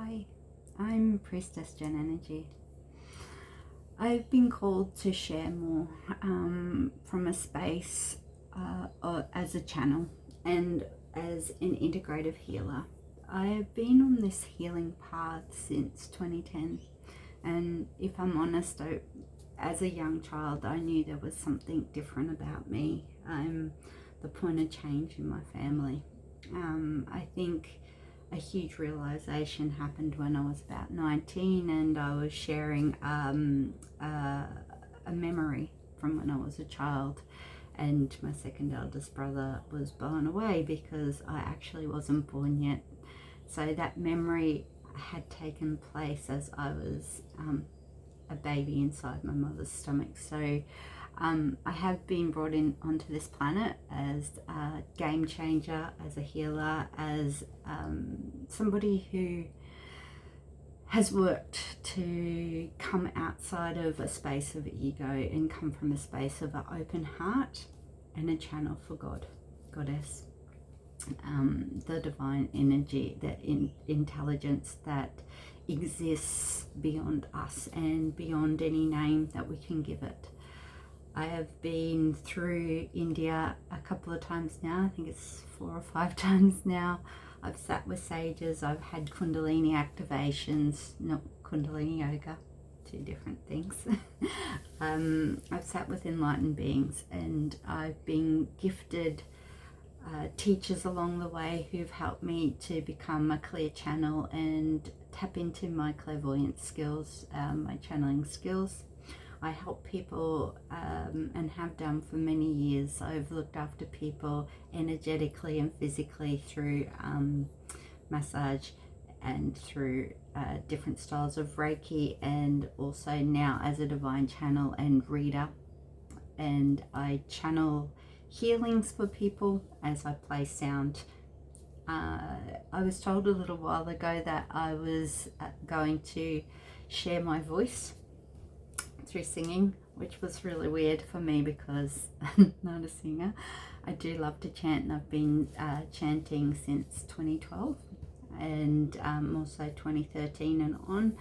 Hi, I'm Priestess Jen Energy. I've been called to share more from a space as a channel and as an integrative healer. I have been on this healing path since 2010, and if I'm honest, as a young child I knew there was something different about me. I'm the point of change in my family. I think a huge realization happened when I was about 19, and I was sharing a memory from when I was a child, and my second eldest brother was blown away because I actually wasn't born yet. So that memory had taken place as I was a baby inside my mother's stomach. So I have been brought in onto this planet as a game changer, as a healer, as somebody who has worked to come outside of a space of ego and come from a space of an open heart and a channel for God, Goddess, the divine energy, that intelligence that exists beyond us and beyond any name that we can give it. I have been through India a couple of times now. I think it's 4 or 5 times now. I've sat with sages. I've had Kundalini activations, not Kundalini yoga, 2 different things. I've sat with enlightened beings, and I've been gifted teachers along the way who've helped me to become a clear channel and tap into my clairvoyant skills, my channeling skills. I help people and have done for many years. I've looked after people energetically and physically through massage and through different styles of Reiki, and also now as a divine channel and reader. And I channel healings for people as I play sound. I was told a little while ago that I was going to share my voice through singing, which was really weird for me because I'm not a singer. I do love to chant, and I've been chanting since 2012 and also 2013 and on.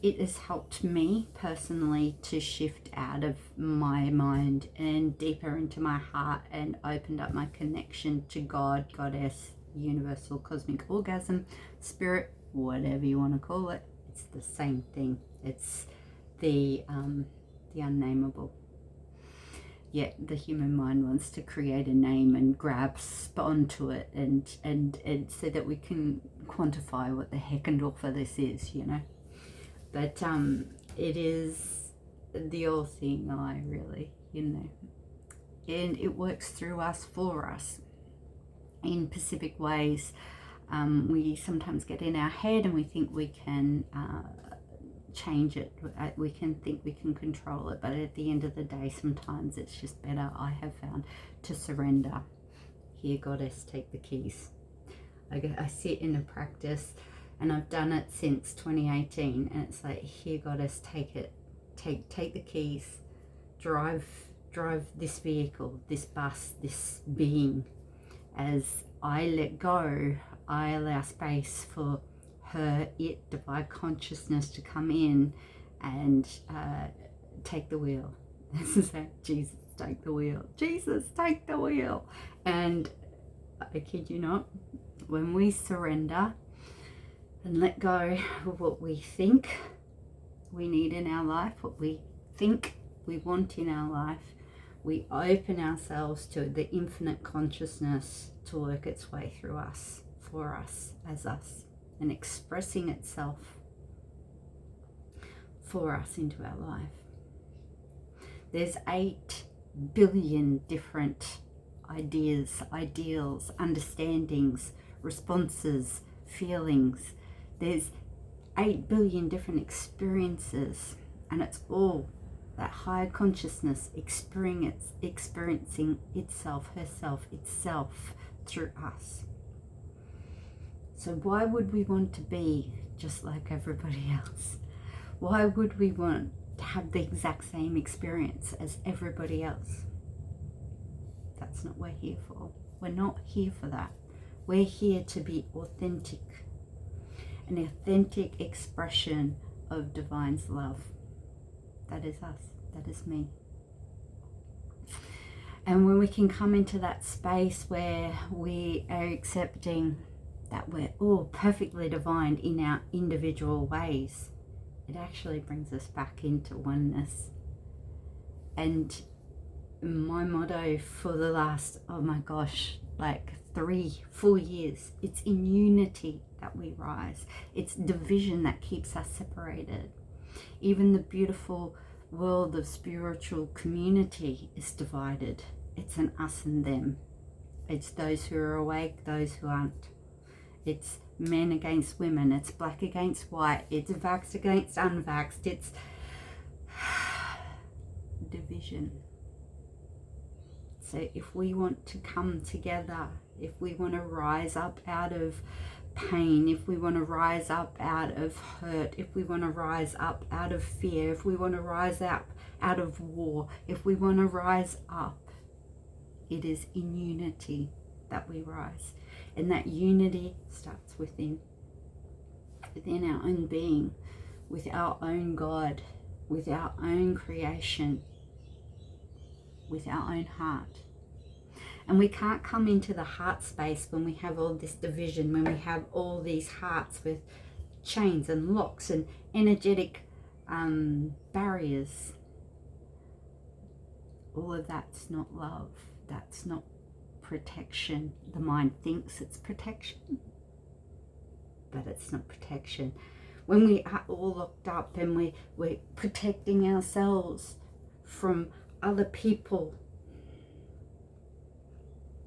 It has helped me personally to shift out of my mind and deeper into my heart, and opened up my connection to God, Goddess, universal cosmic orgasm, spirit, whatever you want to call it. It's the same thing. It's the unnameable. Yet the human mind wants to create a name and grasp onto it, and so that we can quantify what the heck and all for this is, you know. But it is the all-seeing eye, really, you know, and it works through us, for us, in specific ways. We sometimes get in our head and we think we can change it. We can think we can control it, but at the end of the day, sometimes it's just better, I have found, to surrender. Here, Goddess, take the keys. I sit in a practice, and I've done it since 2018, and it's like, here, Goddess, take it, take the keys, drive this vehicle, this bus, this being. As I let go, I allow space for her, it, divine consciousness to come in and take the wheel. This is how Jesus, take the wheel. Jesus, take the wheel. And I kid you not, when we surrender and let go of what we think we need in our life, what we think we want in our life, we open ourselves to the infinite consciousness to work its way through us, for us, as us, and expressing itself for us into our life. There's 8 billion different ideas, ideals, understandings, responses, feelings. There's 8 billion different experiences, and it's all that higher consciousness experiencing itself, herself, itself through us. So why would we want to be just like everybody else? Why would we want to have the exact same experience as everybody else? That's not what we're here for. We're not here for that. We're here to be authentic. an authentic expression of divine's love. That is us. That is me. And when we can come into that space where we are accepting that we're all perfectly divine in our individual ways, it actually brings us back into oneness. And my motto for the last, oh my gosh, like 3-4 years, it's in unity that we rise. It's division that keeps us separated. Even the beautiful world of spiritual community is divided. It's an us and them. It's those who are awake, those who aren't. It's men against women. It's black against white. It's vaxxed against unvaxxed. It's division. So if we want to come together, if we want to rise up out of pain, if we want to rise up out of hurt, if we want to rise up out of fear, if we want to rise up out of war, if we want to rise up, it is in unity that we rise. And that unity starts within our own being, with our own God, with our own creation, with our own heart. And we can't come into the heart space when we have all this division, when we have all these hearts with chains and locks and energetic barriers. All of that's not love. That's not protection. The mind thinks it's protection, but it's not protection. When we are all locked up and we're protecting ourselves from other people,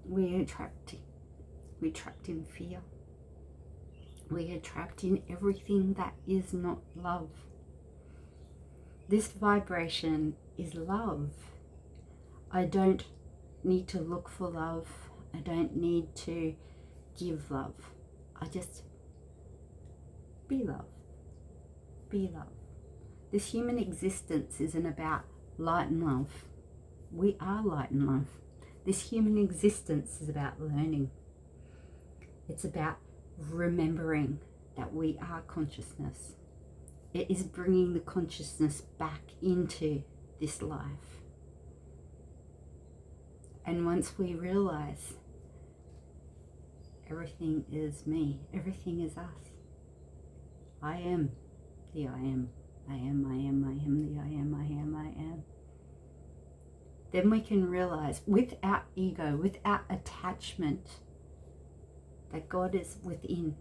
we are trapped. We're trapped in fear. We are trapped in everything that is not love. This vibration is love. I don't need to look for love. I don't need to give love. I just be love. Be love. This human existence isn't about light and love. We are light and love. This human existence is about learning. It's about remembering that we are consciousness. It is bringing the consciousness back into this life. And once we realize everything is me, everything is us. I am the I am. I am, I am, I am the I am, I am, I am. Then we can realize without ego, without attachment, that God is within.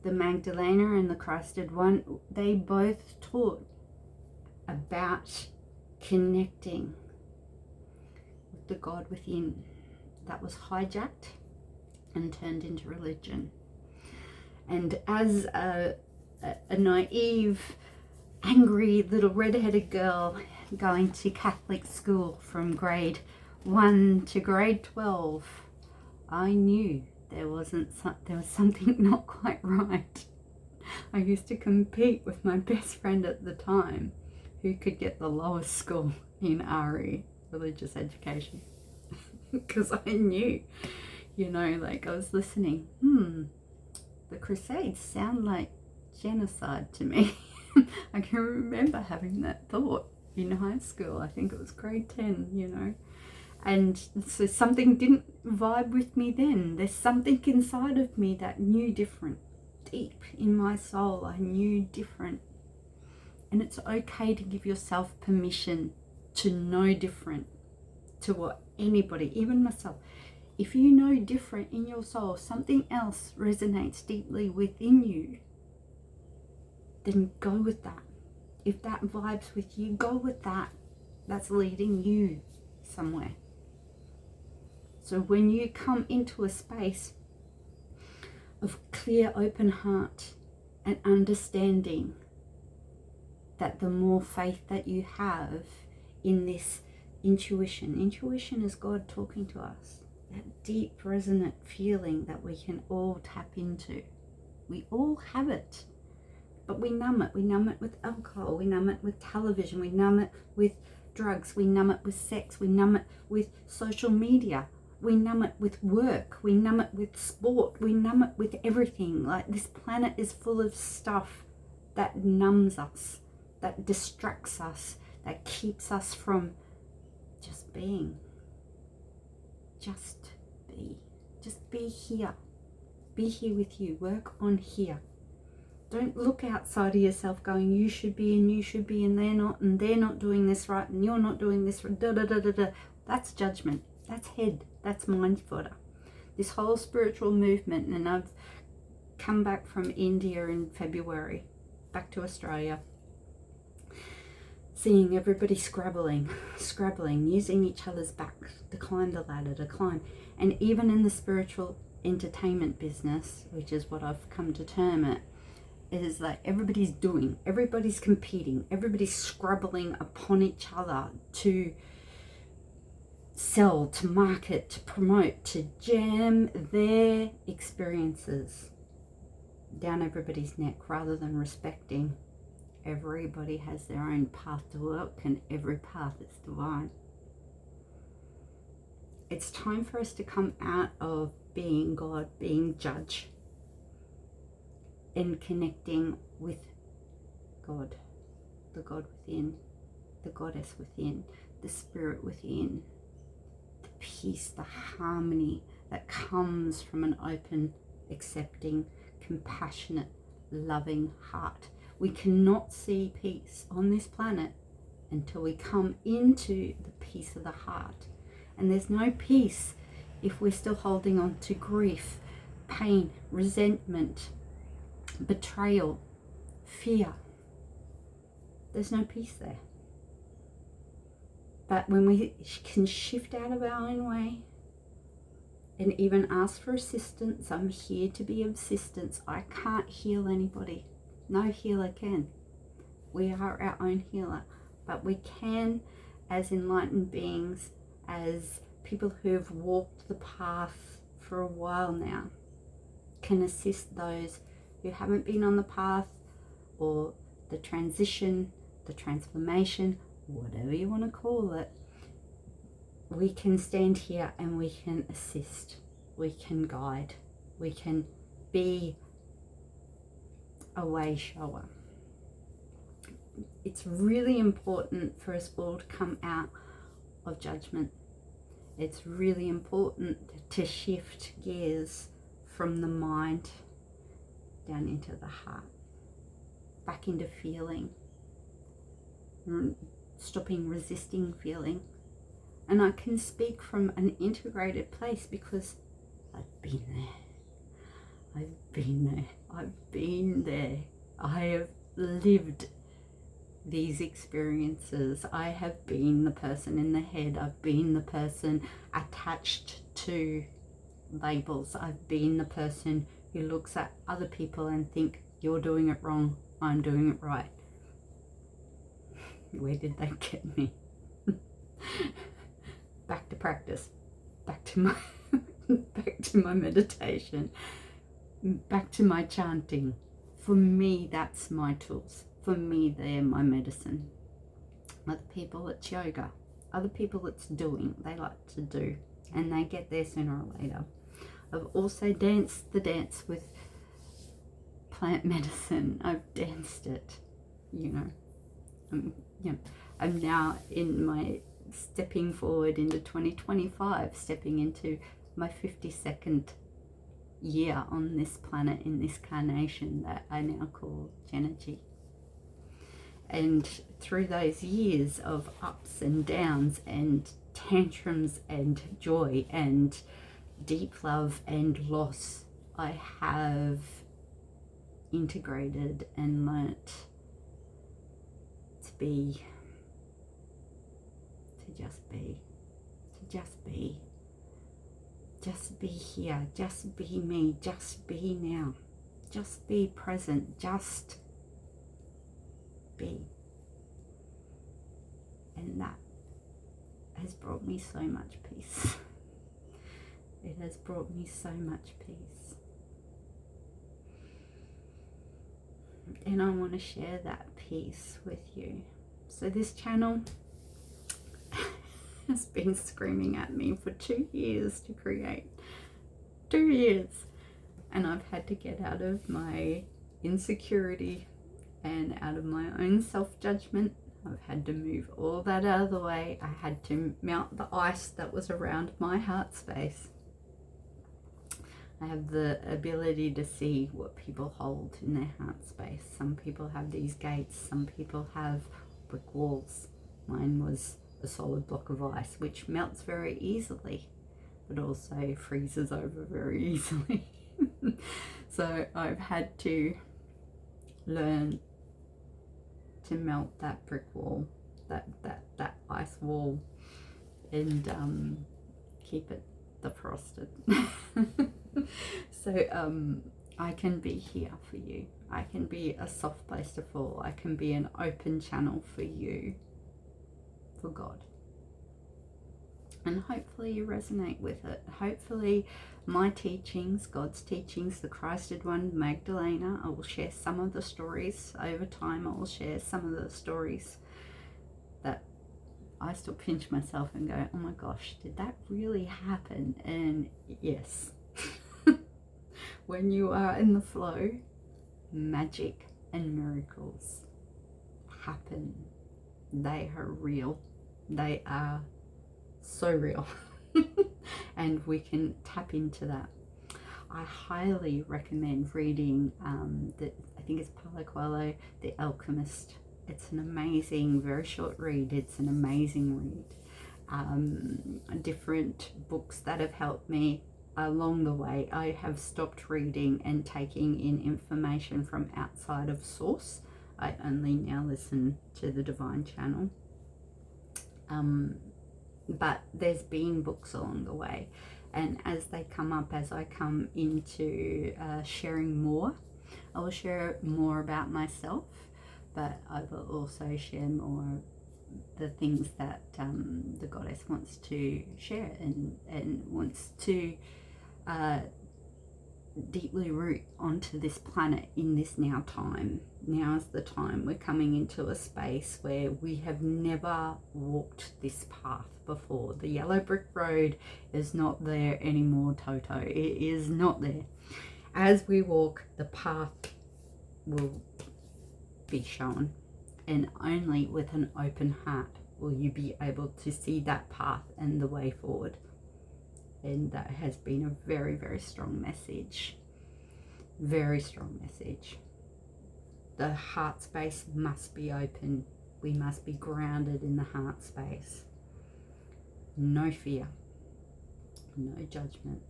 The Magdalena and the Christed One, they both taught about connecting with the God within. That was hijacked and turned into religion. And as a naive, angry little red-headed girl going to Catholic school from grade 1 to grade 12, I knew there was something not quite right. I used to compete with my best friend at the time, who could get the lowest score in RE, religious education, because I knew, I was listening, the Crusades sound like genocide to me. I can remember having that thought in high school. I think it was grade 10, and so something didn't vibe with me then. There's something inside of me that knew different. Deep in my soul, I knew different. And it's okay to give yourself permission to know different to what anybody, even myself. If you know different in your soul, something else resonates deeply within you, then go with that. If that vibes with you, go with that. That's leading you somewhere. So when you come into a space of clear, open heart and understanding that the more faith that you have in this intuition is God talking to us, that deep resonant feeling that we can all tap into. We all have it. But we numb it. We numb it with alcohol. We numb it with television. We numb it with drugs. We numb it with sex. We numb it with social media. We numb it with work. We numb it with sport. We numb it with everything. Like, this planet is full of stuff that numbs us, that distracts us, that keeps us from just being. Just be. Just be here. Be here with you. Work on here. Don't look outside of yourself going, you should be and you should be and they're not doing this right and you're not doing this right. Da, da, da, da, da. That's judgment. That's head. That's mind fodder. This whole spiritual movement, and I've come back from India in February, back to Australia, seeing everybody scrabbling, using each other's back to climb the ladder, to climb. And even in the spiritual entertainment business, which is what I've come to term it, is like everybody's doing, everybody's competing, everybody's scrabbling upon each other to sell, to market, to promote, to jam their experiences down everybody's neck, rather than respecting everybody has their own path to walk and every path is divine. It's time for us to come out of being God, being judge, and connecting with God, the God within, the goddess within, the spirit within, the peace, the harmony that comes from an open, accepting, compassionate, loving heart. We cannot see peace on this planet until we come into the peace of the heart. And there's no peace if we're still holding on to grief, pain, resentment, betrayal, fear. There's no peace there. But when we can shift out of our own way and even ask for assistance, I'm here to be of assistance. I can't heal anybody. No healer can. We are our own healer. But we can, as enlightened beings, as people who have walked the path for a while now, can assist those who haven't been on the path, or the transition, the transformation, whatever you want to call it. We can stand here and we can assist, we can guide, we can be a way shower. It's really important for us all to come out of judgment. It's really important to shift gears from the mind down into the heart, back into feeling, stopping resisting feeling. And I can speak from an integrated place because I've been there. I have lived these experiences. I have been the person in the head. I've been the person attached to labels. I've been the person who looks at other people and think, you're doing it wrong, I'm doing it right. Where did they get me? Back to practice, back to my meditation, back to my chanting. For me, that's my tools. For me, they're my medicine. Other people, it's yoga. Other people, it's doing. They like to do, and they get there sooner or later. I've also danced the dance with plant medicine. I've danced it, I'm now in my stepping forward into 2025, stepping into my 52nd year on this planet, in this carnation that I now call Genergy. And through those years of ups and downs and tantrums and joy and deep love and loss, I have integrated and learnt to be, to just be, just be here, just be me, just be now, just be present, just be. And that has brought me so much peace. It has brought me so much peace. And I want to share that peace with you. So this channel has been screaming at me for 2 years to create. 2 years. And I've had to get out of my insecurity and out of my own self-judgment. I've had to move all that out of the way. I had to melt the ice that was around my heart space. I have the ability to see what people hold in their heart space. Some people have these gates, some people have brick walls. Mine was a solid block of ice, which melts very easily, but also freezes over very easily. So I've had to learn to melt that brick wall, that ice wall, and keep it defrosted. So I can be here for you. I can be a soft place to fall. I can be an open channel for you, for God. And hopefully you resonate with it. Hopefully my teachings, God's teachings, the Christed one, Magdalena, I will share some of the stories over time. I will share some of the stories that I still pinch myself and go, oh my gosh, did that really happen? And yes. When you are in the flow, magic and miracles happen. They are real. They are so real. And we can tap into that. I highly recommend reading I think it's Paulo Coelho, The Alchemist. It's an amazing, very short read. It's an amazing read. Different books that have helped me along the way. I have stopped reading and taking in information from outside of source. I only now listen to the Divine Channel. But there's been books along the way, and as they come up, as I come into sharing more, I will share more about myself, but I will also share more the things that the Goddess wants to share and wants to deeply root onto this planet in this now time. Now is the time. We're coming into a space where we have never walked this path before. The yellow brick road is not there anymore, Toto. It is not there. As we walk, the path will be shown, and only with an open heart will you be able to see that path and the way forward. And that has been a very, very strong message. Very strong message. The heart space must be open. We must be grounded in the heart space. No fear, no judgment.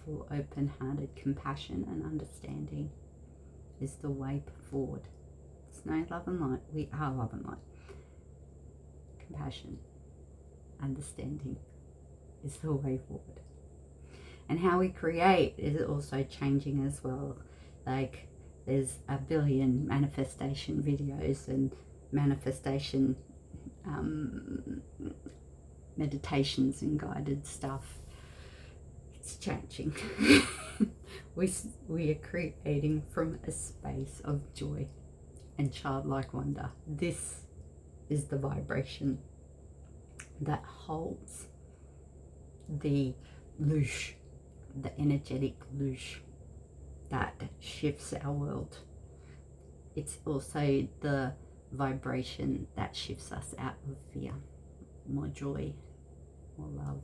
Full open-hearted compassion and understanding is the way forward. It's no love and light. We are love and light. Compassion, understanding is the way forward. And how we create is also changing as well. Like, there's a billion manifestation videos and manifestation meditations and guided stuff. It's changing. We are creating from a space of joy and childlike wonder. This is the vibration that holds the loosh, the energetic loosh that shifts our world. It's also the vibration that shifts us out of fear. More joy, more love,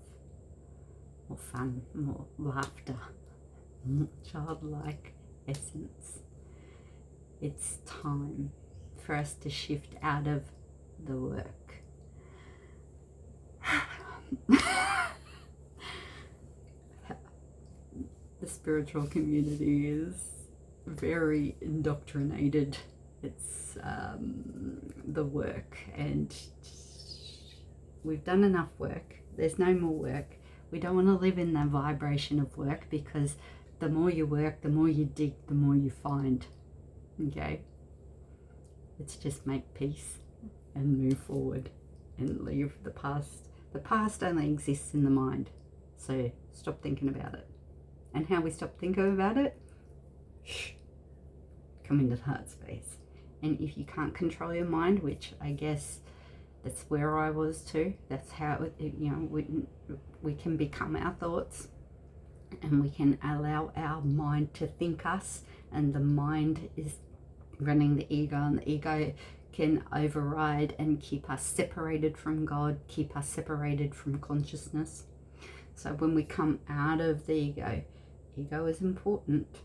more fun, more laughter, more childlike essence. It's time for us to shift out of the work. The spiritual community is very indoctrinated. It's the work, and we've done enough work. There's no more work. We don't want to live in the vibration of work, because the more you work, the more you dig, the more you find. Okay? Let's just make peace and move forward and leave the past. The past only exists in the mind, so stop thinking about it. And how we stop thinking about it? Shh. Come into the heart space. And if you can't control your mind, which I guess That's where I was too. That's how we can become our thoughts, and we can allow our mind to think us, and the mind is running the ego, and the ego can override and keep us separated from God, keep us separated from consciousness. So when we come out of the ego is important.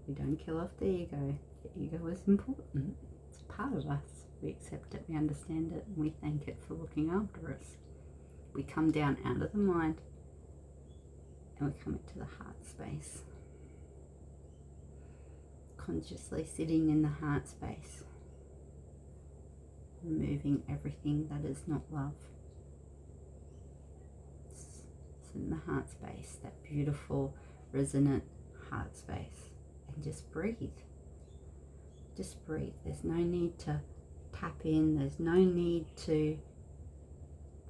We don't kill off the ego. The ego is important. It's a part of us. We accept it, we understand it, and we thank it for looking after us. We come down out of the mind and we come into the heart space. Consciously sitting in the heart space, removing everything that is not love. It's in the heart space, that beautiful, resonant heart space, and just breathe. Just breathe. There's no need to tap in, there's no need to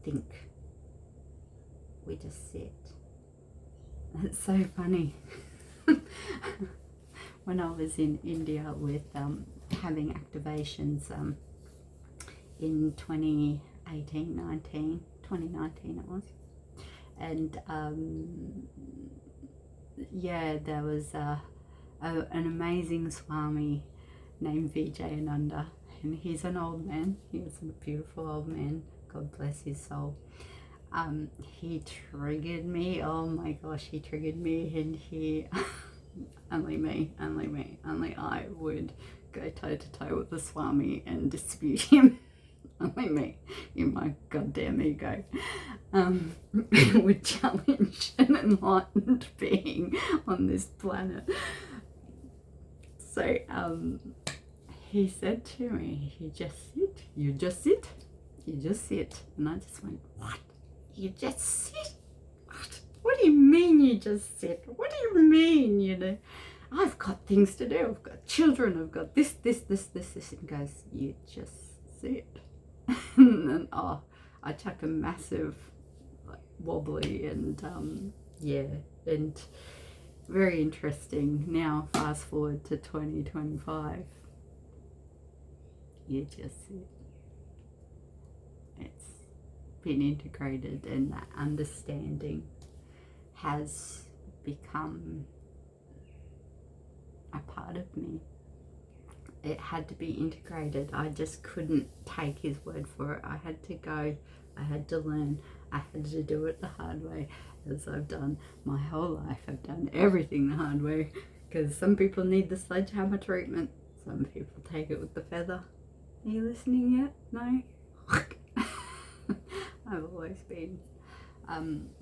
think. We just sit. It's so funny. When I was in India with having activations in 2019 it was, and there was an amazing Swami named Vijayananda, and he's an old man. He was a beautiful old man, God bless his soul. He triggered me, oh my gosh, he triggered me, and he only I would go toe to toe with the Swami and dispute him. Only me, in my goddamn ego, would challenge an enlightened being on this planet. So he said to me, you just sit, you just sit, you just sit. And I just went, what? You just sit? What do you mean you just sit? What do you mean, you know? I've got things to do. I've got children. I've got this. And goes, you just sit. And then, I chucked a massive wobbly and and very interesting. Now fast forward to 2025. You just sit. It's been integrated, and that understanding has become a part of me. It had to be integrated. I just couldn't take his word for it. I had to go, I had to learn, I had to do it the hard way, as I've done my whole life. I've done everything the hard way, because some people need the sledgehammer treatment, some people take it with the feather. Are you listening yet? No? I've always been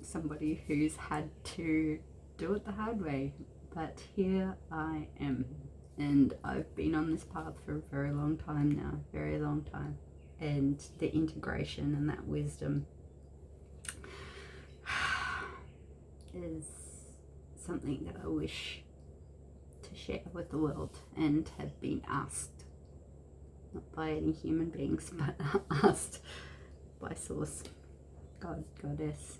somebody who's had to do it the hard way, but here I am, and I've been on this path for a very long time now, very long time, and the integration and that wisdom is something that I wish to share with the world, and have been asked, not by any human beings, but asked by Source, God, Goddess,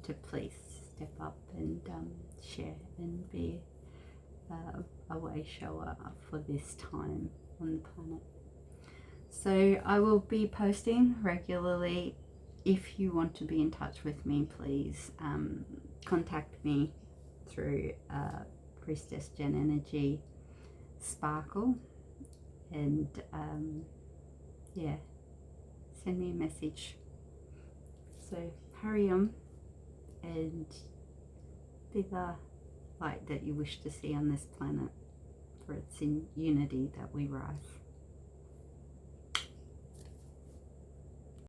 to please step up and share and be a way shower for this time on the planet. So I will be posting regularly. If you want to be in touch with me, please contact me through Priestess Gen Energy Sparkle, and send me a message. So hurry on and be the light that you wish to see on this planet, for it's in unity that we rise.